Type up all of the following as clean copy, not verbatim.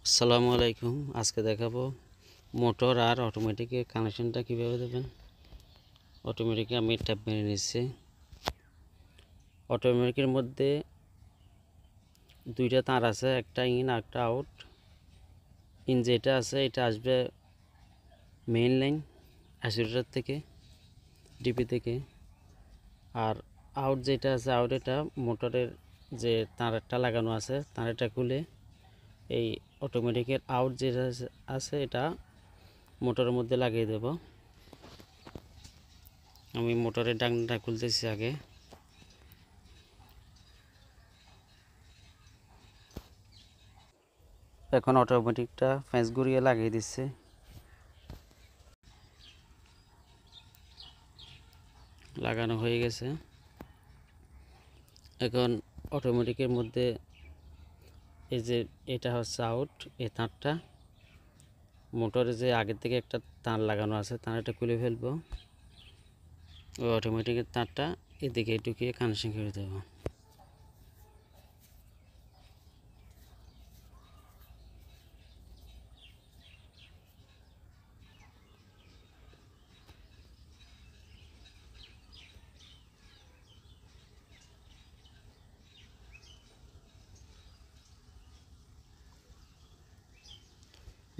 আসসালামু আলাইকুম। আজকে দেখাবো মোটর আর অটোমেটিকের কানেকশনটা কিভাবে দেবেন। অটোমেটিকে আমি ট্যাপ মেরে নিচ্ছি। অটোমেটিকের মধ্যে দুইটা তার আছে, একটা ইন আর একটা আউট। ইন যেটা আছে এটা আসবে মেইন লাইন অ্যাসিলেটর থেকে, ডিপি থেকে। আর আউট যেটা আছে, আউট এটা মোটরের যে তারটা লাগানো আছে তারটা খুলে এই অটোমেটিকের আউট যেটা আছে এটা মোটরের মধ্যে লাগিয়ে দেব। আমি মোটরের ডাকনাটা খুলতেছি আগে। এখন অটোমেটিকটা ফেঁস ঘুরিয়ে লাগিয়ে দিচ্ছে। লাগানো হয়ে গেছে। এখন অটোমেটিকের মধ্যে এই যে এটা হচ্ছে আউট, এই তারটা মোটরে যে আগের থেকে একটা তার লাগানো আছে তারটা খুলে ফেলবো। ওই অটোমেটিকের তারটা এদিকে ঢুকিয়ে কানেকশন করে দেবো।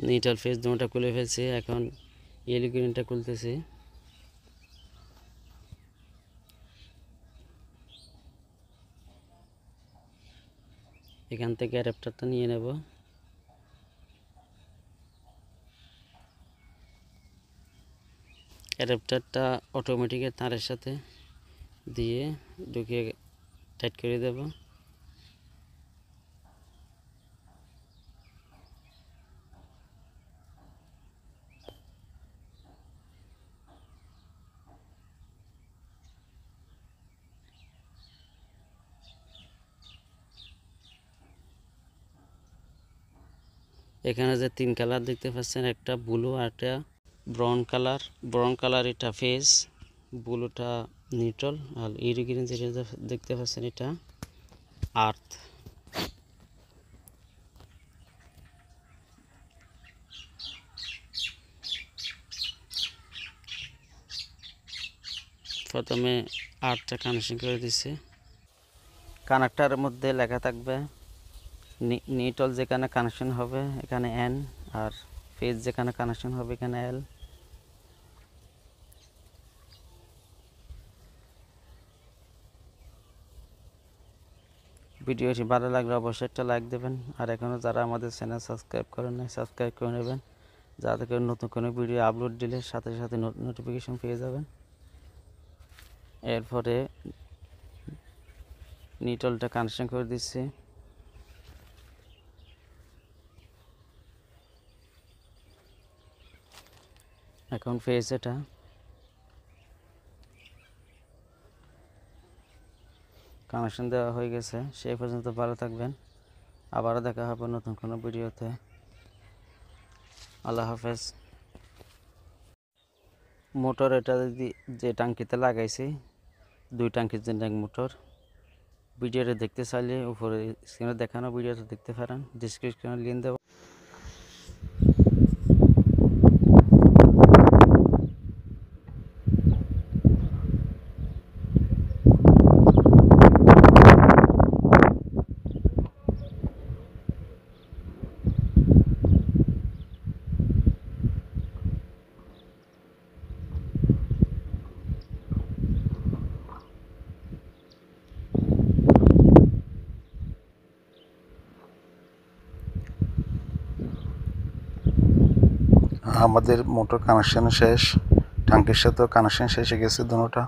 নিউট্রাল ফেজ দুটোটা খুলে ফেলছি। এখন ইয়েলো গ্রিনটা খুলতেছি। এখান থেকে অ্যাডাপ্টারটা নিয়ে নেব। অ্যাডাপ্টারটা অটোমেটিকের তারের সাথে দিয়ে ঢুকিয়ে টাইট করে দেব। এখানে যে তিন কালার দেখতে পাচ্ছেন, একটা ব্লু আর একটা ব্রাউন কালার। ব্রাউন কালার এটা ফেজ, ব্লুটা নিউট্রাল, আর ইয়েলো গ্রিন যেটা দেখতে পাচ্ছেন এটা আর্থ। প্রথমে আর্থটা কানেকশন করে দিচ্ছে। কানেক্টারের মধ্যে লেখা থাকবে নিউট্রাল যেখানে কানেকশন হবে এখানে এন, আর ফেজ যেখানে কানেকশন হবে এখানে এল। ভিডিওটি ভালো লাগলে অবশ্যই একটা লাইক দেবেন, আর এখনও যারা আমাদের চ্যানেল সাবস্ক্রাইব করেন নাই সাবস্ক্রাইব করে নেবেন, যাতে করে নতুন কোনো ভিডিও আপলোড দিলে সাথে সাথে নোটিফিকেশন পেয়ে যাবেন। এরপরে নিউট্রালটা কানেকশন করে দিচ্ছি। এখন ফেজ এটা কানেকশন দেওয়া হয়ে গেছে। সেই পর্যন্ত ভালো থাকবেন। আবারও দেখা হবে নতুন কোনো ভিডিওতে। আল্লাহ হাফেজ। মোটর এটা যে টাঙ্কিতে লাগাইছি, দুই টাঙ্কির জন্য এক মোটর। ভিডিওটা দেখতে চাইলে উপরে স্ক্রিনে দেখানো ভিডিওটা দেখতে পারেন, ডিসক্রিপশনে লিঙ্ক দেব। আমাদের মোটর কানেকশন শেষ, ট্যাঙ্কের সাথেও কানেকশন শেষ হয়ে গেছে দুটোটা।